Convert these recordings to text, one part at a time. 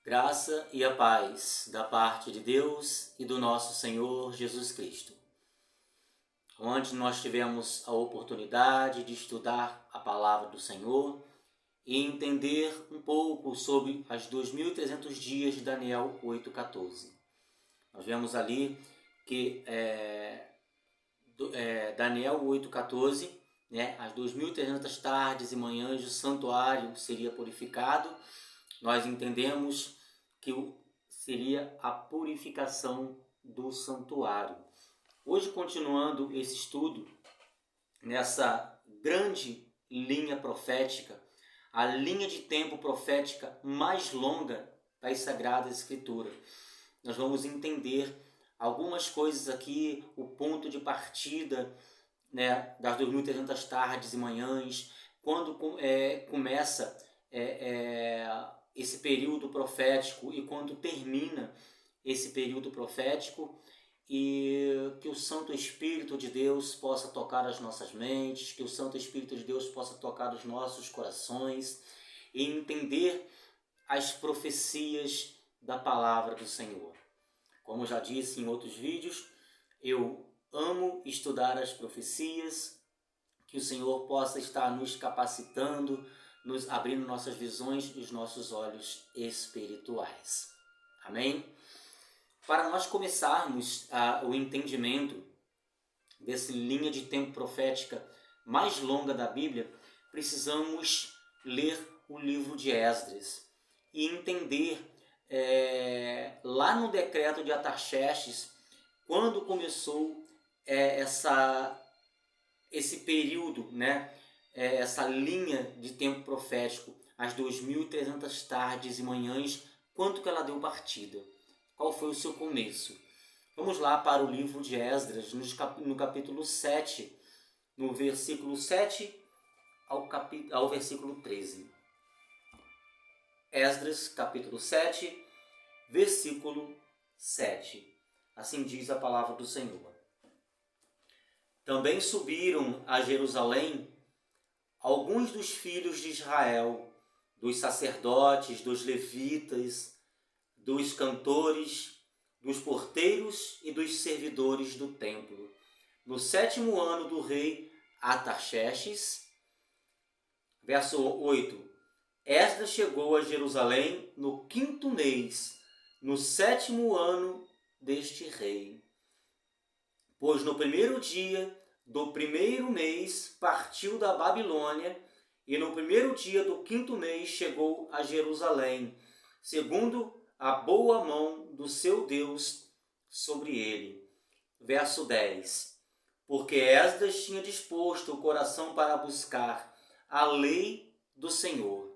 Graça e a paz da parte de Deus e do nosso Senhor Jesus Cristo. Onde nós tivemos a oportunidade de estudar a palavra do Senhor e entender um pouco sobre as 2.300 dias de Daniel 8,14. Nós vemos ali que Daniel 8,14, as 2.300 tardes e manhãs o santuário seria purificado. Nós entendemos que seria a purificação do santuário. Hoje, continuando esse estudo, nessa grande linha profética, a linha de tempo profética mais longa das Sagradas Escrituras, nós vamos entender algumas coisas aqui, o ponto de partida das 2.300 tardes e manhãs, quando começa esse período profético e quando termina esse período profético, e que o Santo Espírito de Deus possa tocar as nossas mentes, que o Santo Espírito de Deus possa tocar os nossos corações e entender as profecias da palavra do Senhor. Como já disse em outros vídeos, eu amo estudar as profecias, que o Senhor possa estar nos capacitando, nos abrindo nossas visões e os nossos olhos espirituais. Amém? Para nós começarmos o entendimento dessa linha de tempo profética mais longa da Bíblia, precisamos ler o livro de Esdras e entender lá no decreto de Artaxerxes, quando começou esse período, essa linha de tempo profético, as 2.300 tardes e manhãs, quanto que ela deu partida? Qual foi o seu começo? Vamos lá para o livro de Esdras, no capítulo 7, no versículo 7 ao versículo 13. Esdras, capítulo 7, versículo 7. Assim diz a palavra do Senhor. Também subiram a Jerusalém alguns dos filhos de Israel, dos sacerdotes, dos levitas, dos cantores, dos porteiros e dos servidores do templo. No 7º ano do rei Artaxerxes, verso 8, Esdras chegou a Jerusalém no 5º mês, no 7º ano deste rei. Pois no 1º dia do 1º mês partiu da Babilônia, e no 1º dia do 5º mês chegou a Jerusalém, segundo a boa mão do seu Deus sobre ele. Verso 10. Porque Esdras tinha disposto o coração para buscar a lei do Senhor,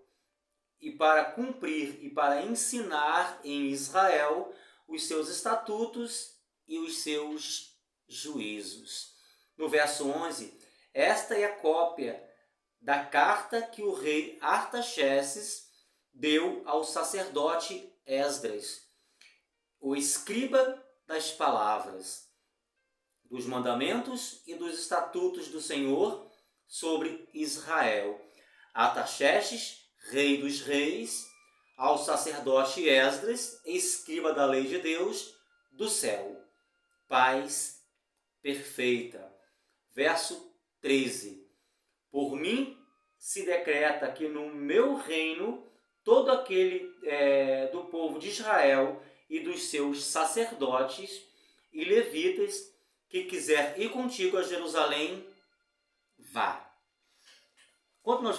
e para cumprir e para ensinar em Israel os seus estatutos e os seus juízos. No verso 11, esta é a cópia da carta que o rei Artaxerxes deu ao sacerdote Esdras, o escriba das palavras, dos mandamentos e dos estatutos do Senhor sobre Israel. Artaxerxes, rei dos reis, ao sacerdote Esdras, escriba da lei de Deus do céu. Paz perfeita. Verso 13. Por mim se decreta que no meu reino todo aquele do povo de Israel e dos seus sacerdotes e levitas que quiser ir contigo a Jerusalém, vá. Quando nós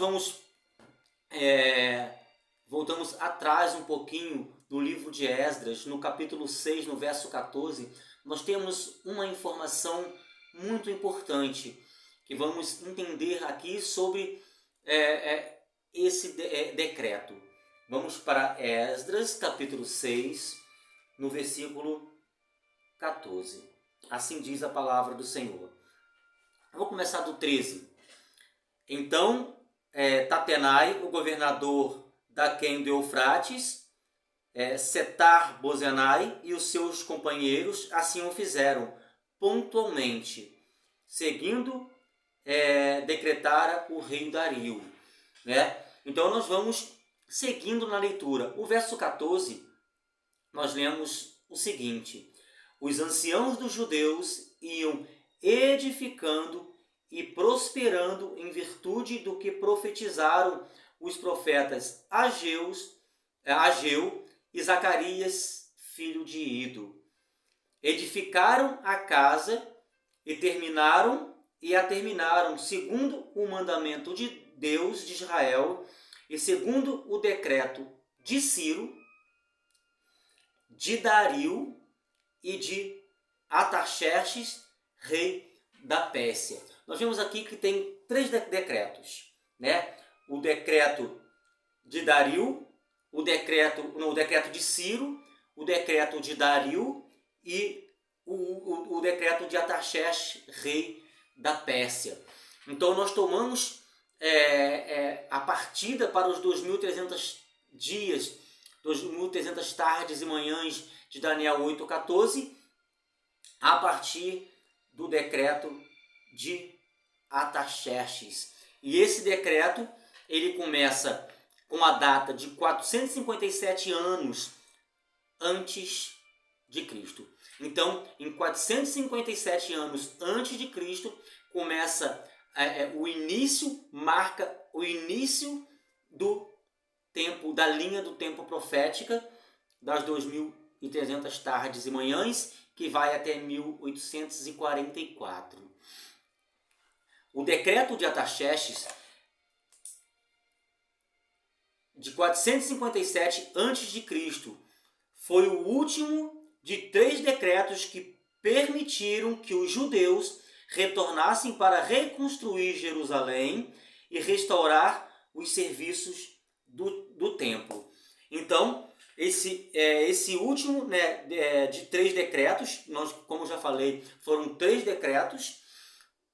voltamos atrás um pouquinho no livro de Esdras, no capítulo 6, no verso 14, nós temos uma informação muito importante que vamos entender aqui sobre esse decreto. Vamos para Esdras, capítulo 6, no versículo 14. Assim diz a palavra do Senhor. Eu vou começar do 13. Então, Tatenai, o governador daquém do Eufrates, Setar-Bozenai e os seus companheiros assim o fizeram pontualmente, seguindo decretara o rei Dario. Então nós vamos seguindo na leitura, o verso 14, nós lemos o seguinte: os anciãos dos judeus iam edificando e prosperando em virtude do que profetizaram os profetas Ageu e Zacarias, filho de Ido. Edificaram a casa e a terminaram segundo o mandamento de Deus de Israel e segundo o decreto de Ciro, de Dario e de Artaxerxes, rei da Pérsia. Nós vemos aqui que tem 3 decretos, né? O decreto de Dario, o decreto de Ciro, o decreto de Dario e o decreto de Artaxerxes, rei da Pérsia. Então nós tomamos a partida para os 2.300 dias, 2.300 tardes e manhãs de Daniel 8:14, a partir do decreto de Artaxerxes. E esse decreto, ele começa com a data de 457 anos antes de Cristo. Então, em 457 anos antes de Cristo, começa marca o início do tempo, da linha do tempo profética, das 2.300 tardes e manhãs, que vai até 1844. O decreto de Artaxerxes, de 457 a.C., foi o último de 3 decretos que permitiram que os judeus retornassem para reconstruir Jerusalém e restaurar os serviços do templo. Então, esse último, né, de 3 decretos, como já falei, foram 3 decretos,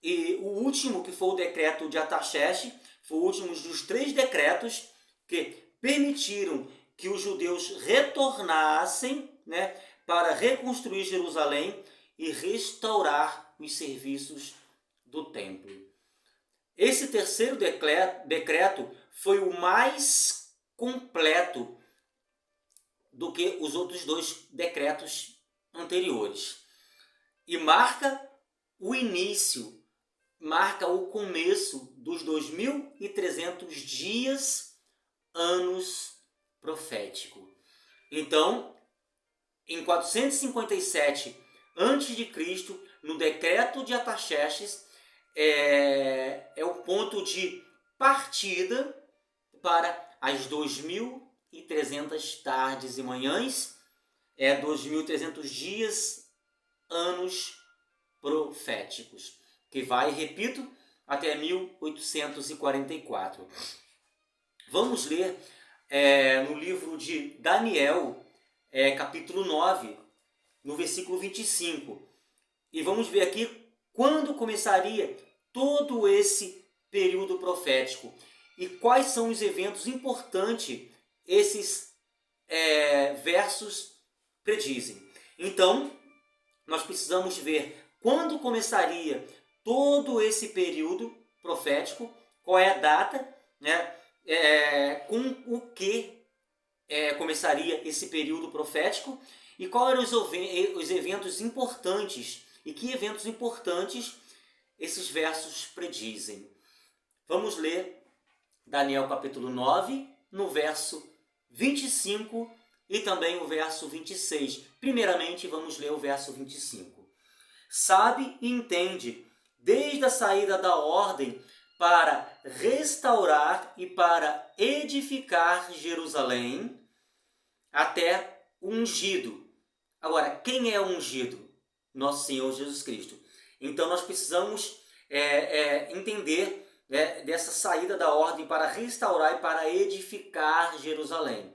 e o último, que foi o decreto de Artaxerxes, foi o último dos 3 decretos que permitiram que os judeus retornassem, né, para reconstruir Jerusalém e restaurar os serviços do templo. Esse terceiro decreto foi o mais completo do que os outros 2 decretos anteriores. E marca o início, marca o começo dos 2.300 dias, anos proféticos. Então, em 457 a.C., no decreto de Artaxerxes, é o ponto de partida para as 2.300 tardes e manhãs, 2.300 dias, anos proféticos, que vai, repito, até 1844. Vamos ler no livro de Daniel, capítulo 9, no versículo 25. E vamos ver aqui quando começaria todo esse período profético e quais são os eventos importantes esses versos predizem. Então, nós precisamos ver quando começaria todo esse período profético, qual é a data, né, com o que começaria esse período profético e quais eram os eventos importantes e que eventos importantes esses versos predizem. Vamos ler Daniel capítulo 9, no verso 25 e também o verso 26. Primeiramente, vamos ler o verso 25. Sabe e entende, desde a saída da ordem para restaurar e para edificar Jerusalém, até o ungido. Agora, quem é o ungido? Nosso Senhor Jesus Cristo. Então, nós precisamos entender dessa saída da ordem para restaurar e para edificar Jerusalém.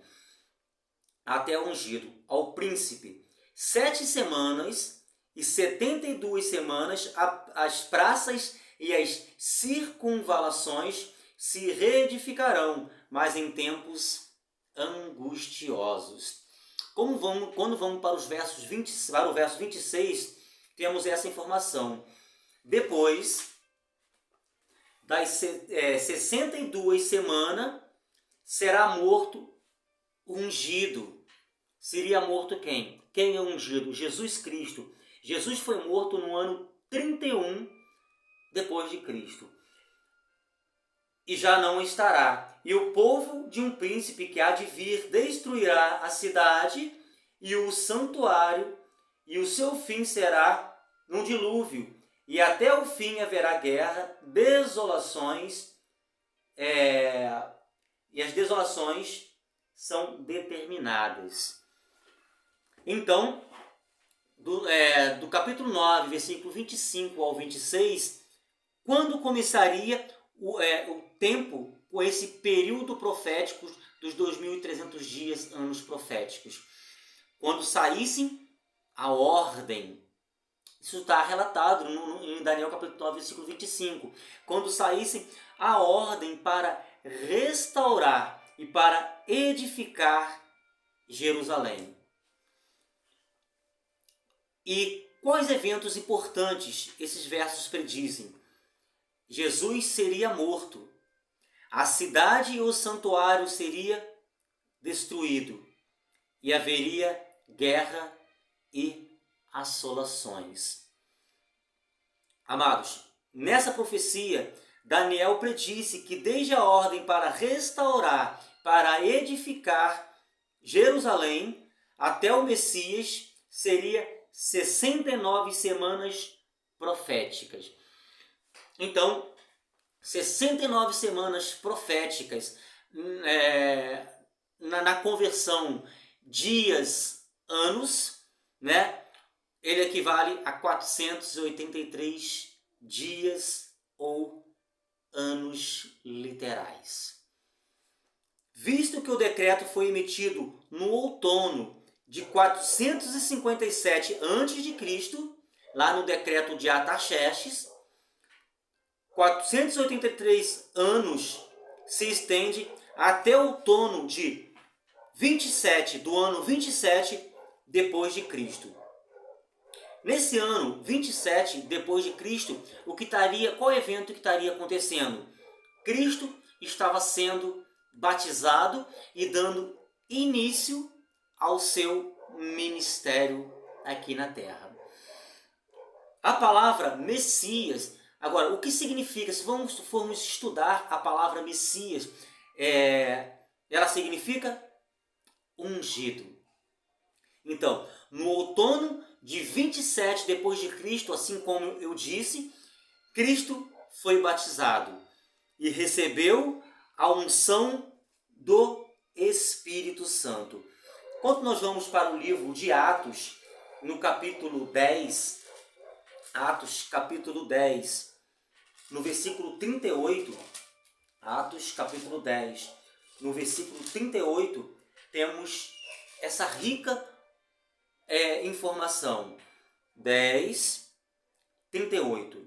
Até o ungido, ao príncipe. 7 semanas e 72 semanas as praças e as circunvalações se reedificarão, mas em tempos angustiosos. Quando vamos para o verso 26, temos essa informação. Depois das 62 semanas, será morto o ungido. Seria morto quem? Quem é ungido? Jesus Cristo. Jesus foi morto no ano 31 depois de Cristo. E já não estará. E o povo de um príncipe que há de vir destruirá a cidade e o santuário, e o seu fim será num dilúvio. E até o fim haverá guerra, desolações, e as desolações são determinadas. Então, do capítulo 9, versículo 25 ao 26, quando começaria o tempo com esse período profético dos 2.300 dias, anos proféticos? Quando saíssem a ordem. Isso está relatado em Daniel capítulo 9, versículo 25. Quando saíssem a ordem para restaurar e para edificar Jerusalém. E quais eventos importantes esses versos predizem? Jesus seria morto. A cidade e o santuário seria destruído. E haveria guerra e assolações. Amados, nessa profecia, Daniel predisse que desde a ordem para restaurar, para edificar Jerusalém, até o Messias, seria 69 semanas proféticas. Então, 69 semanas proféticas na conversão dias, anos, né? Ele equivale a 483 dias ou anos literais. Visto que o decreto foi emitido no outono de 457 a.C., lá no decreto de Artaxerxes, 483 anos se estende até o outono de 27, do ano 27 depois de Cristo. Nesse ano 27 depois de Cristo, qual evento que estaria acontecendo? Cristo estava sendo batizado e dando início ao seu ministério aqui na terra. A palavra Messias, agora, o que significa? Se formos estudar a palavra Messias, ela significa ungido. Então, no outono de 27 depois de Cristo, assim como eu disse, Cristo foi batizado e recebeu a unção do Espírito Santo. Quando nós vamos para o livro de Atos, no capítulo 10, Atos capítulo 10, no versículo 38, Atos capítulo 10, no versículo 38, temos essa rica informação. 10, 38.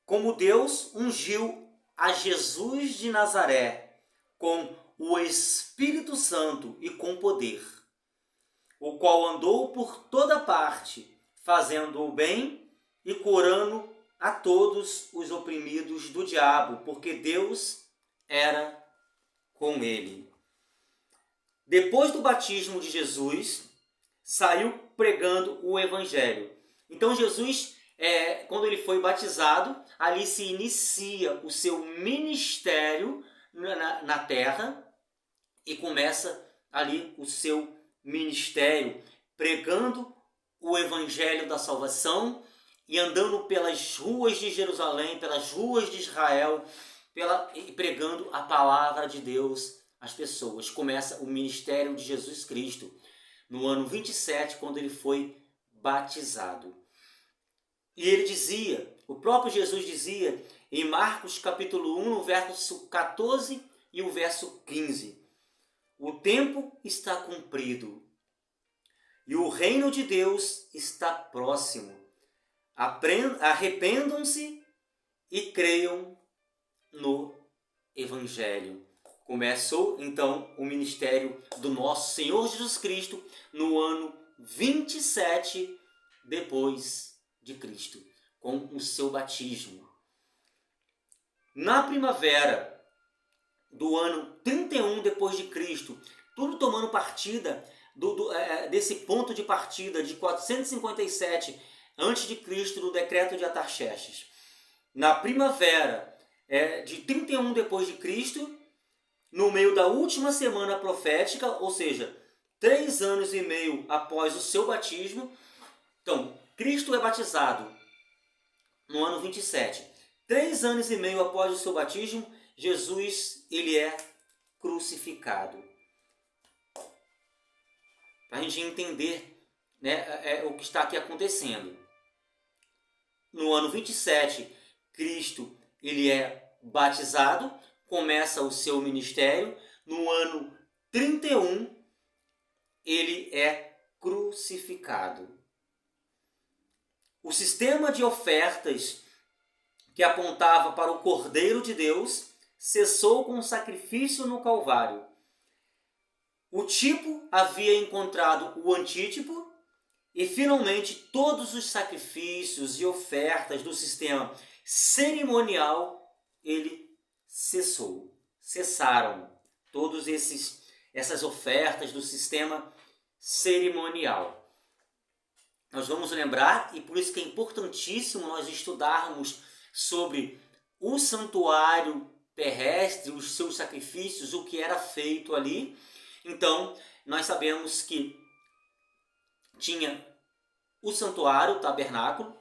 Como Deus ungiu a Jesus de Nazaré com o Espírito Santo e com poder, o qual andou por toda parte, fazendo o bem e curando a todos os oprimidos do diabo, porque Deus era com ele. Depois do batismo de Jesus, saiu pregando o Evangelho. Então Jesus, quando ele foi batizado, ali se inicia o seu ministério na terra e começa ali o seu ministério pregando o Evangelho da salvação e andando pelas ruas de Jerusalém, pelas ruas de Israel, e pregando a palavra de Deus às pessoas. Começa o ministério de Jesus Cristo no ano 27, quando ele foi batizado. E ele dizia, o próprio Jesus dizia, em Marcos capítulo 1, no verso 14 e o verso 15, o tempo está cumprido e o reino de Deus está próximo. Arrependam-se e creiam no Evangelho. Começou então o ministério do nosso Senhor Jesus Cristo no ano 27 depois de Cristo, com o seu batismo. Na primavera, do ano 31 depois de Cristo, tudo tomando partida desse ponto de partida de 457 antes de Cristo, do decreto de Artaxerxes. Na primavera de 31 depois de Cristo, no meio da última semana profética, ou seja, 3 anos e meio após o seu batismo. Então, Cristo é batizado no ano 27. 3 anos e meio após o seu batismo, Jesus ele é crucificado. Para a gente entender, né, o que está aqui acontecendo. No ano 27, Cristo ele é batizado, começa o seu ministério. No ano 31, ele é crucificado. O sistema de ofertas que apontava para o Cordeiro de Deus cessou com o sacrifício no Calvário. O tipo havia encontrado o antítipo e finalmente todos os sacrifícios e ofertas do sistema cerimonial ele cessaram todos essas ofertas do sistema cerimonial. Nós vamos lembrar, e por isso que é importantíssimo nós estudarmos sobre o santuário terrestre, os seus sacrifícios, o que era feito ali. Então, nós sabemos que tinha o santuário, o tabernáculo,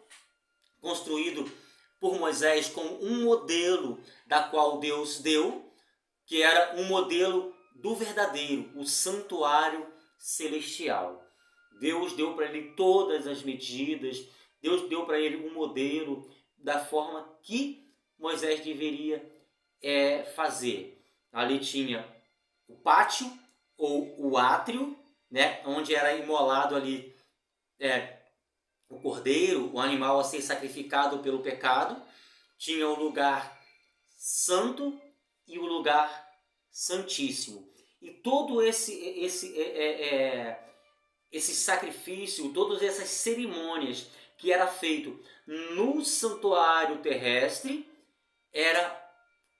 construído por Moisés como um modelo da qual Deus deu, que era um modelo do verdadeiro, o santuário celestial. Deus deu para ele todas as medidas, Deus deu para ele um modelo da forma que Moisés deveria fazer. Ali tinha o pátio ou o átrio, né, onde era imolado ali o cordeiro, o animal a ser sacrificado pelo pecado. Tinha o lugar santo e o lugar santíssimo. E todo esse sacrifício, todas essas cerimônias que era feito no santuário terrestre, era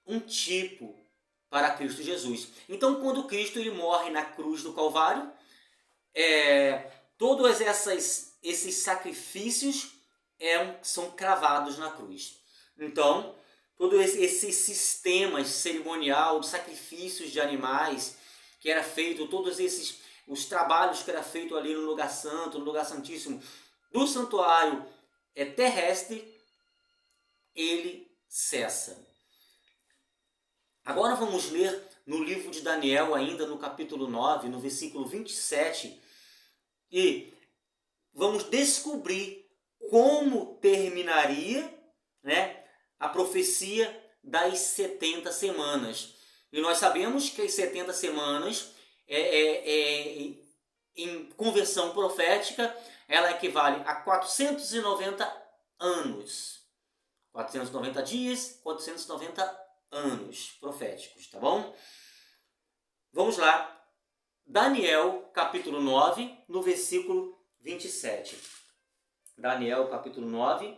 um tipo para Cristo Jesus. Então, quando Cristo ele morre na cruz do Calvário, todos esses sacrifícios são cravados na cruz. Então, todo esse sistema cerimonial de sacrifícios de animais que era feito, todos os trabalhos que era feito ali no lugar santo, no lugar santíssimo do santuário terrestre, ele cessa. Agora vamos ler no livro de Daniel, ainda no capítulo 9, no versículo 27, e vamos descobrir como terminaria, né, a profecia das 70 semanas. E nós sabemos que as 70 semanas, em conversão profética, ela equivale a 490 anos. 490 dias, 490 anos proféticos, tá bom? Vamos lá. Daniel, capítulo 9, no versículo 27. Daniel, capítulo 9,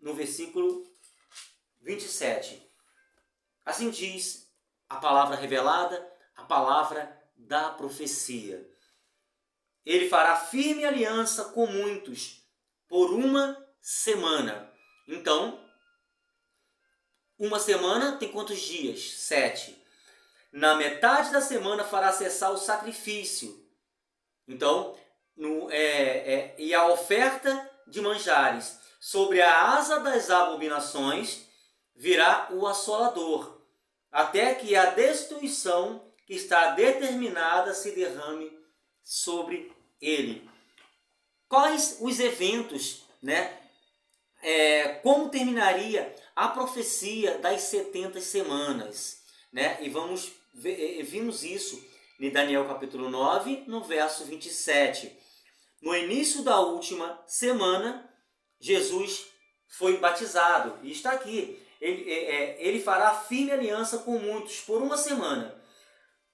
no versículo 27. Assim diz a palavra revelada, a palavra da profecia. Ele fará firme aliança com muitos por uma semana. Então, uma semana tem quantos dias? 7. Na metade da semana fará cessar o sacrifício. Então, e a oferta de manjares. Sobre a asa das abominações virá o assolador, até que a destruição que está determinada se derrame sobre ele. Quais os eventos, né? Como terminaria a profecia das 70 semanas, né? E vimos isso em Daniel capítulo 9, no verso 27. No início da última semana, Jesus foi batizado. E está aqui. Ele fará firme aliança com muitos por uma semana.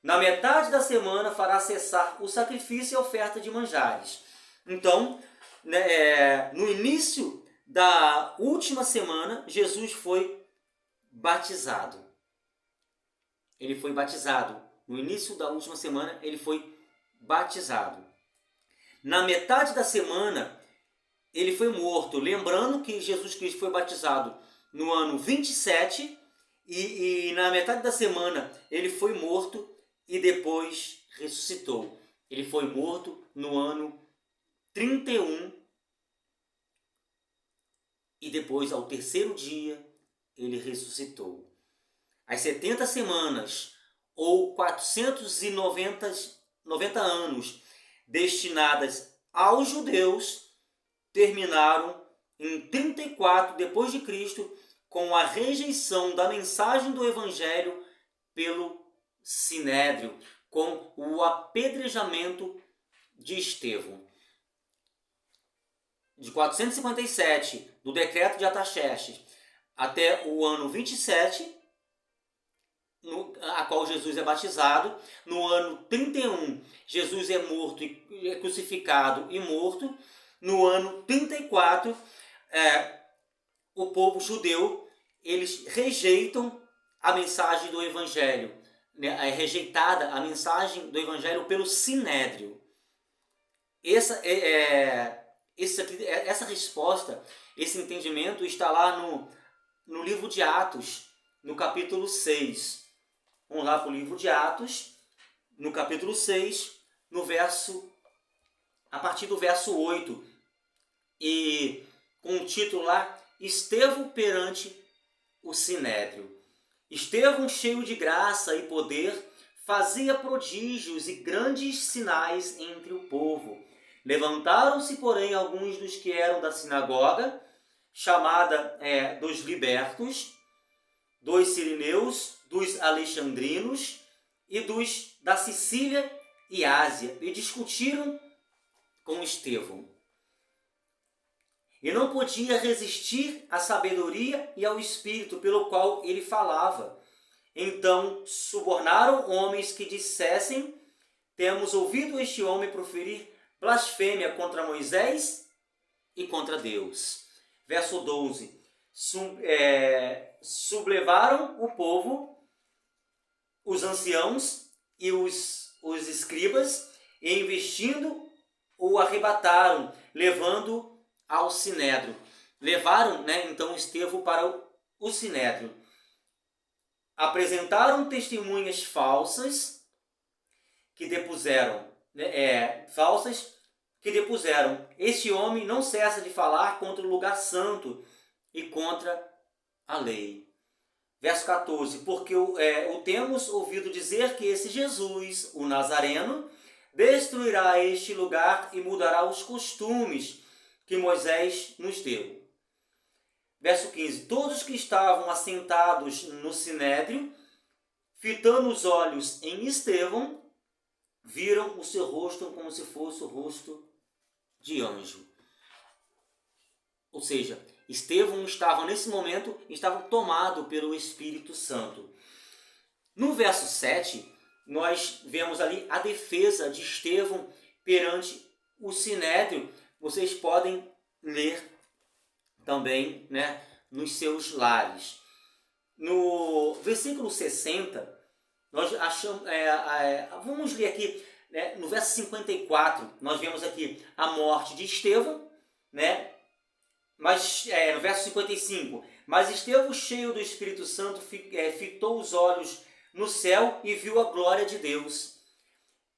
Na metade da semana fará cessar o sacrifício e a oferta de manjares. Então, no início da última semana, Jesus foi batizado. ele foi batizado. No início da última semana, ele foi batizado. Na metade da semana, ele foi morto. Lembrando que Jesus Cristo foi batizado no ano 27 e na metade da semana ele foi morto e depois ressuscitou. Ele foi morto no ano 31 e depois, ao terceiro dia, ele ressuscitou. As 70 semanas ou 490 anos destinadas aos judeus terminaram em 34 depois de Cristo com a rejeição da mensagem do evangelho pelo Sinédrio, com o apedrejamento de Estevão. De 457 do decreto de Artaxerxes até o ano 27, a qual Jesus é batizado. No ano 31, Jesus é morto, é crucificado e morto. No ano 34, o povo judeu, eles rejeitam a mensagem do Evangelho. É rejeitada a mensagem do Evangelho pelo Sinédrio. Essa resposta, esse entendimento está lá no livro de Atos, no capítulo 6. Vamos lá para o livro de Atos, no capítulo 6, a partir do verso 8. E com o título lá, Estevão perante o Sinédrio. Estevão, cheio de graça e poder, fazia prodígios e grandes sinais entre o povo. Levantaram-se, porém, alguns dos que eram da sinagoga, chamada dos libertos, dos sirineus, dos alexandrinos e dos da Sicília e Ásia, e discutiram com Estevão. E não podia resistir à sabedoria e ao espírito pelo qual ele falava. Então subornaram homens que dissessem: temos ouvido este homem proferir blasfêmia contra Moisés e contra Deus. Verso 12. Sublevaram o povo, os anciãos e os escribas, e investindo o arrebataram, levando ao Sinédrio. Levaram, então, Estevão para o Sinédrio. Apresentaram testemunhas falsas que depuseram. Este homem não cessa de falar contra o lugar santo e contra a lei. Verso 14. Porque o temos ouvido dizer que esse Jesus, o Nazareno, destruirá este lugar e mudará os costumes que Moisés nos deu. Verso 15. Todos que estavam assentados no Sinédrio, fitando os olhos em Estevão, viram o seu rosto como se fosse o rosto de anjo. Ou seja, Estevão estava nesse momento tomado pelo Espírito Santo. No verso 7, nós vemos ali a defesa de Estevão perante o Sinédrio. Vocês podem ler também, nos seus lares. No versículo 60, nós achamos, vamos ler aqui, no verso 54, nós vemos aqui a morte de Estevão, mas no verso 55, mas Estevão, cheio do Espírito Santo, fitou os olhos no céu e viu a glória de Deus.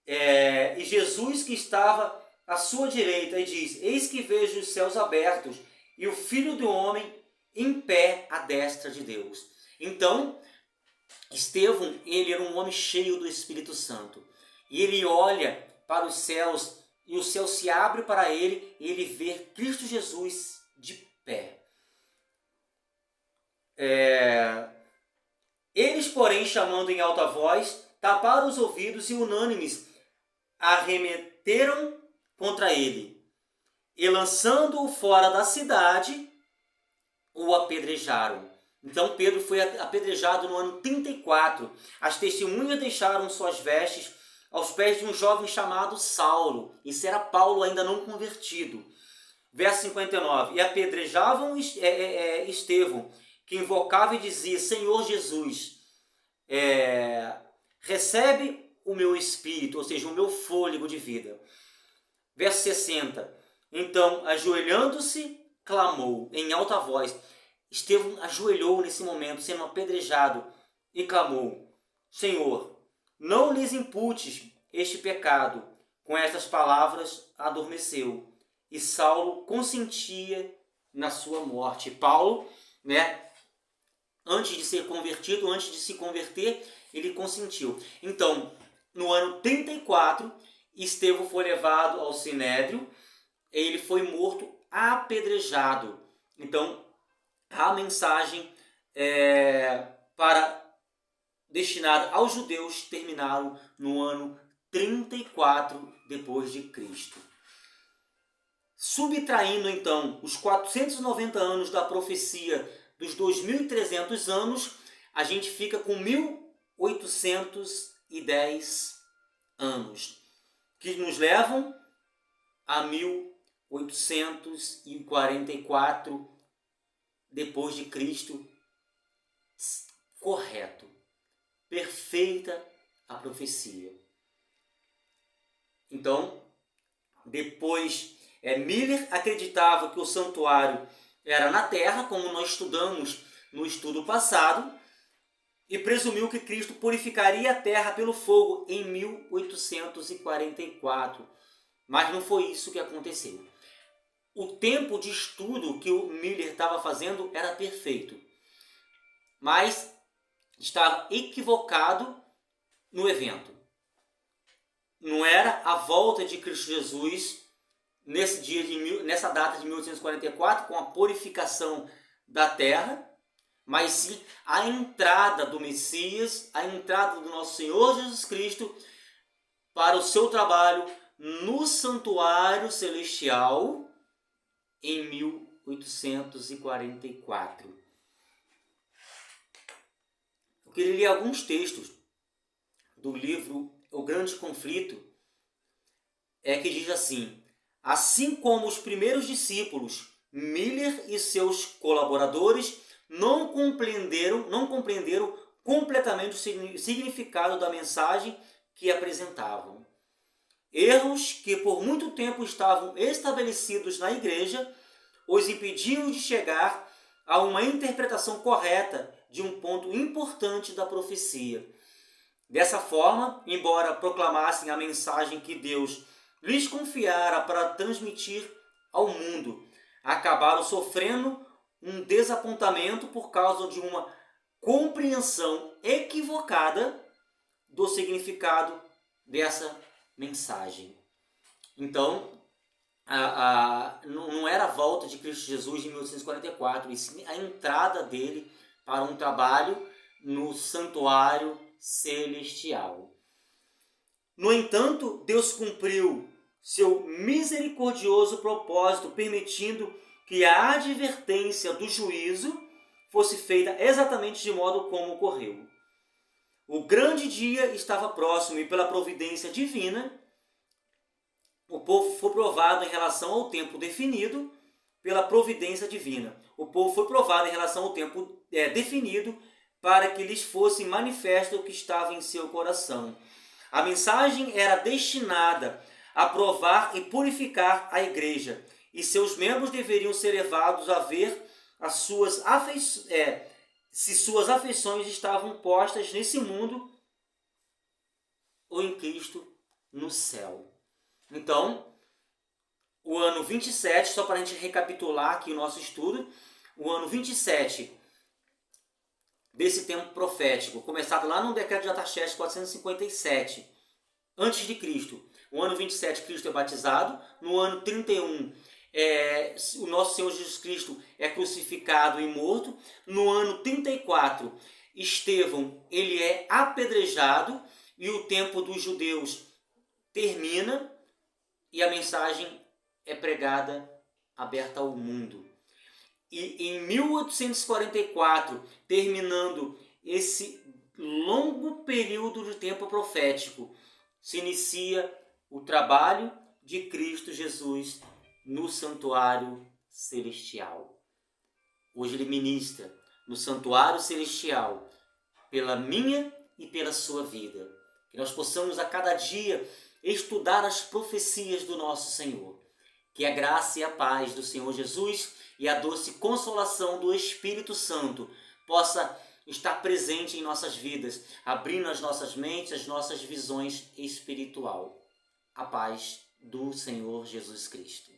E Jesus, que estava à sua direita, e diz: eis que vejo os céus abertos e o Filho do Homem em pé à destra de Deus. Então, Estevão, ele era um homem cheio do Espírito Santo. E ele olha para os céus, e o céu se abre para ele, e ele vê Cristo Jesus de pé. Eles, porém, chamando em alta voz, taparam os ouvidos e unânimes arremeteram contra ele. E lançando-o fora da cidade, o apedrejaram. Então Pedro foi apedrejado no ano 34. As testemunhas deixaram suas vestes aos pés de um jovem chamado Saulo. Isso era Paulo ainda não convertido. Verso 59. E apedrejavam Estevão, que invocava e dizia: Senhor Jesus, recebe o meu espírito, ou seja, o meu fôlego de vida. Verso 60. Então, ajoelhando-se, clamou em alta voz. Estevão ajoelhou nesse momento, sendo apedrejado, e clamou: Senhor, não lhes imputes este pecado. Com estas palavras, adormeceu. E Saulo consentia na sua morte. Paulo, antes de ser convertido, antes de se converter, ele consentiu. Então, no ano 34, Estevão foi levado ao Sinédrio, e ele foi morto apedrejado. Então, a mensagem para destinada aos judeus terminaram no ano 34 depois de Cristo. Subtraindo então os 490 anos da profecia dos 2.300 anos, a gente fica com 1.810 anos, que nos levam a 1844 depois de Cristo. Correto. Perfeita a profecia. Então, depois, Miller acreditava que o santuário era na terra, como nós estudamos no estudo passado, e presumiu que Cristo purificaria a terra pelo fogo em 1844. Mas não foi isso que aconteceu. O tempo de estudo que o Miller estava fazendo era perfeito, mas estava equivocado no evento. Não era a volta de Cristo Jesus nessa data de 1844, com a purificação da terra, mas sim a entrada do Messias, a entrada do nosso Senhor Jesus Cristo para o seu trabalho no santuário celestial em 1844. Eu queria ler alguns textos do livro O Grande Conflito, que diz assim: assim como os primeiros discípulos, Miller e seus colaboradores não compreenderam completamente o significado da mensagem que apresentavam. Erros que por muito tempo estavam estabelecidos na igreja os impediam de chegar a uma interpretação correta de um ponto importante da profecia. Dessa forma, embora proclamassem a mensagem que Deus lhes confiara para transmitir ao mundo, acabaram sofrendo um desapontamento por causa de uma compreensão equivocada do significado dessa mensagem. Então, não era a volta de Cristo Jesus em 1844, e sim a entrada dele para um trabalho no santuário celestial. No entanto, Deus cumpriu seu misericordioso propósito, permitindo que a advertência do juízo fosse feita exatamente de modo como ocorreu. O grande dia estava próximo e, pela providência divina, o povo foi provado em relação ao tempo definido pela providência divina. O povo foi provado em relação ao tempo definido para que lhes fosse manifesto o que estava em seu coração. A mensagem era destinada a provar e purificar a igreja, e seus membros deveriam ser levados a ver se suas afeições estavam postas nesse mundo ou em Cristo no céu. Então, o ano 27, só para a gente recapitular aqui o nosso estudo, o ano 27 desse tempo profético, começado lá no decreto de Artaxerxes 457, antes de Cristo. O ano 27, Cristo é batizado. No ano 31, o nosso Senhor Jesus Cristo é crucificado e morto. No ano 34, Estevão ele é apedrejado e o tempo dos judeus termina e a mensagem é pregada, aberta ao mundo. E em 1844, terminando esse longo período de tempo profético, se inicia o trabalho de Cristo Jesus no santuário celestial. Hoje ele ministra no santuário celestial pela minha e pela sua vida. Que nós possamos a cada dia estudar as profecias do nosso Senhor. Que a graça e a paz do Senhor Jesus e a doce consolação do Espírito Santo possa estar presente em nossas vidas, abrindo as nossas mentes, as nossas visões espiritual. A paz do Senhor Jesus Cristo.